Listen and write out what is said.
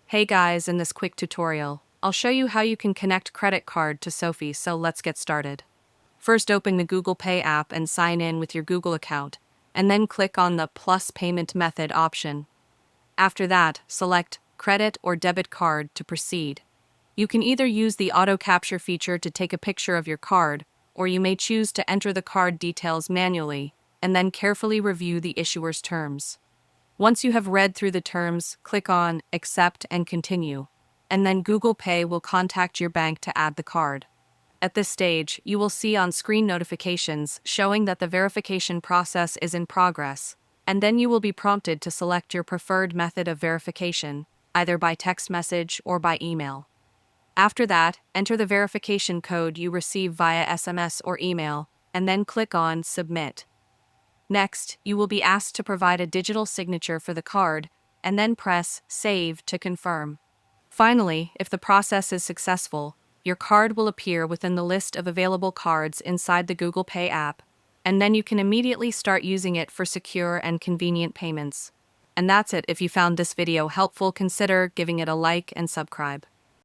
Hey guys, in this quick tutorial, I'll show you how you can connect credit card to Sofi, so let's get started. First, open the Google Pay app and sign in with your Google account, and then click on the Plus Payment Method option. After that, select Credit or Debit Card to proceed. You can either use the auto capture feature to take a picture of your card, or you may choose to enter the card details manually, and then carefully review the issuer's terms. Once you have read through the terms, click on Accept and Continue, and then Google Pay will contact your bank to add the card. At this stage, you will see on-screen notifications showing that the verification process is in progress, and then you will be prompted to select your preferred method of verification, either by text message or by email. After that, enter the verification code you receive via SMS or email, and then click on Submit. Next, you will be asked to provide a digital signature for the card, and then press Save to confirm. Finally, if the process is successful, your card will appear within the list of available cards inside the Google Pay app, and then you can immediately start using it for secure and convenient payments. And that's it. If you found this video helpful, consider giving it a like and subscribe.